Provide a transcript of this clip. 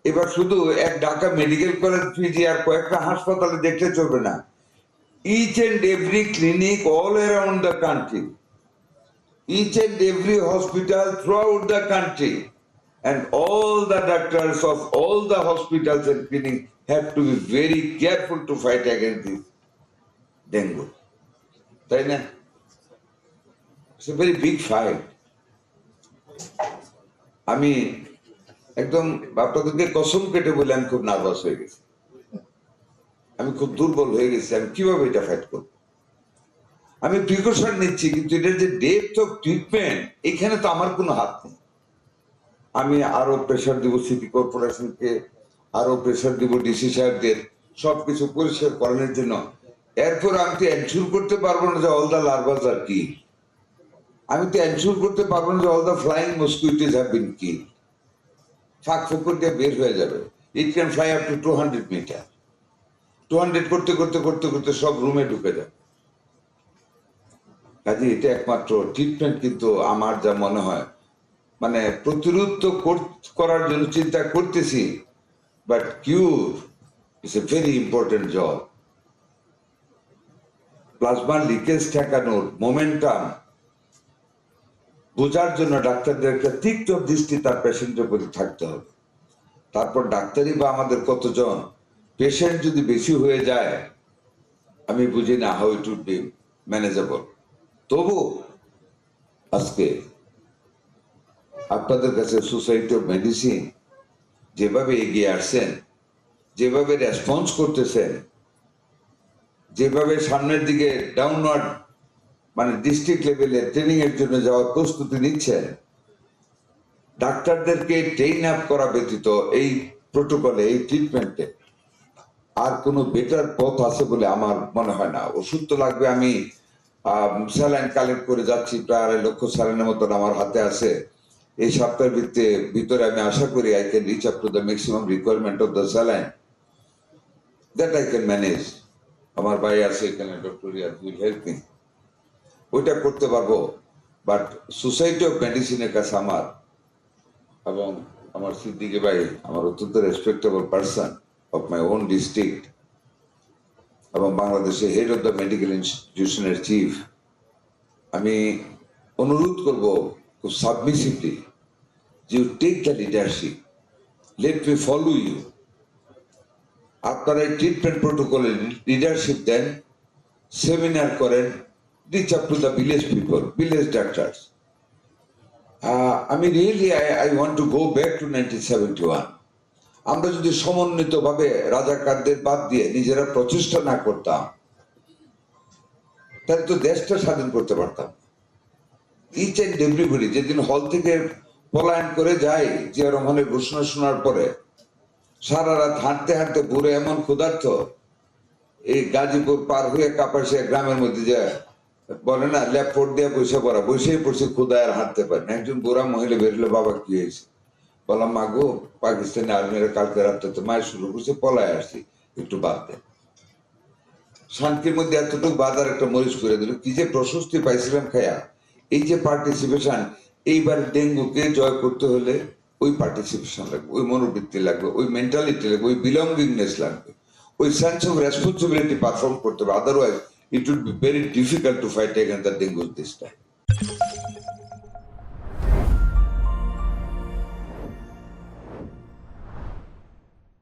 এবার শুধু এক ঢাকা মেডিকেল কলেজ পিজি আর কয়েকটা হাসপাতালে দেখলে চলবে না, each and every clinic all around the country, each and every hospital throughout the country, and all the doctors of all the hospitals and clinics have to be very careful to fight against this dengue. তাই না? It's a very big fight. আমি একদম আপনাদেরকে কসম কেটে বলে আমি খুব নার্ভাস হয়ে গেছি, আমি খুব দুর্বল হয়ে গেছি। আমি কিভাবে এটা ফাইট করব? আমি প্রিকশন নিচ্ছি, কিন্তু এটার যে ডেপথ অফ ট্রিটমেন্ট, এখানে তো আমার কোনো হাত নেই। আমি আরো প্রেশার দিব সিটি কর্পোরেশনকে, আরো প্রেশার দিব ডিসি সাহেবদের, সবকিছু পরিষ্কার করানোর জন্য। এরপর আমি তো এনশিওর করতে পারবো না যে অল দ্য লার্ভাস আর কি, আমি তো এনশিওর করতে পারবো না যে all the flying mosquitoes have been kill. ফাঁক ফুকর দিয়ে বের হয়ে যাবে। It can fly up to 200 metre. 200 করতে করতে করতে করতে সব রুমে ঢুকে যাবে। কাজে এটা একমাত্র ট্রিটমেন্ট, কিন্তু আমার যা মনে হয়, মানে প্রতিরোধ তো করার জন্য চিন্তা করতেছি, but cure is a very important job. Plasma leakage ঠেকানোর মোমেন্টাম বোঝার জন্য ডাক্তারদের একটা তীক্ষ্ণ দৃষ্টি তার পেশেন্টের প্রতি থাকতে হবে। তারপর ডাক্তারই বা আমাদের কতজন, পেশেন্ট যদি বেশি হয়ে যায় আমি বুঝি না how it would be manageable. তবু আজকে আপনাদের কাছে সোসাইটি অফ মেডিসিন যেভাবে এগিয়ে আসছেন, যেভাবে রেসপন্স করতেছেন, যেভাবে সামনের দিকে ডাউনওয়ার্ড মানে ডিস্ট্রিক্ট লেভেলে ট্রেনিং এর জন্য যাওয়ার প্রস্তুতি নিচ্ছেন, ডাক্তারদেরকে ট্রেন আপ করা ব্যতীত এই প্রোটোকলে, এই ট্রিটমেন্টে আর কোনো বেটার পথ আছে বলে আমার মনে হয় না। ওষুধ তো লাগবে। আমি স্যালাইন কালেক্ট করে যাচ্ছি, প্রায় 2.5 লক্ষ স্যালাইনের মতন আমার হাতে আছে। এই সপ্তাহের ভিতরে আমি আশা করি I can reach up to the maximum requirement of the saline that I can manage. আমার ভাই আছে এখানে, doctor Riyad, will help me, ওইটা করতে পারবো। বাট সোসাইটি অফ মেডিসিনের কাছে আমার এবং আমার সিদ্দিকী ভাই, আমার অত্যন্ত respectable person of my own district এবং বাংলাদেশের হেড অফ দ্য মেডিকেল ইনস্টিটিউশনের চিফ, আমি অনুরোধ করব খুব submissively, you take the leadership, let me follow you. আপনারা এই ট্রিটমেন্ট প্রোটোকলে লিডারশিপ দেন, সেমিনার করেন, reach up to the village people, village doctors. আমি really I want to go back to 1971। আমরা যদি সমন্বিত ভাবে রাজাকারদের বাদ দিয়ে নিজেরা প্রচেষ্টা না করতাম, তাহলে তো দেশটা স্বাধীন করতে পারতাম। ইচ এন্ড এভরিবডি যেদিন হল থেকে পলায়ন করে যায় জিয়া রহমানের ঘোষণা শোনার পরে, সারা রাত হাঁটতে হাঁটতে বুড়ে এমন ক্ষুধার্ত, এই গাজীপুর পার হয়ে কাপাসিয়া গ্রামের মধ্যে যায়, বলে না ল্যাপটপ দিয়ে বসে পড়া, বসেই পড়ছে, ক্ষুদায় আর হাঁটতে পারে না। একজন বুড়া মহিলা বেরোলো, বাবা কি হয়েছে? বললাম মা গো, পাকিস্তানি আর্মিরা কালকে রাত্রে তো মায়ের শুরু করছে, পলায় আসছি, একটু বাদ দেন। শান্তির মধ্যে এতটুকু বাদ আর একটা মরিচ করে দিল, কি যে প্রশস্তি পাইছিলাম খায়া। এই যে পার্টিসিপেশন, এইবার ডেঙ্গুকে জয় করতে হলে ওই পার্টিসিপেশন লাগবে, ওই মনোবৃত্তি লাগবে, ওই মেন্টালিটি লাগবে, ওই বিলঙ্গিংনেস লাগবে, ওই সেন্স অফ রেসপন্সিবিলিটি পারফর্ম করতে হবে। Otherwise it would be very difficult to fight against the dengue this time.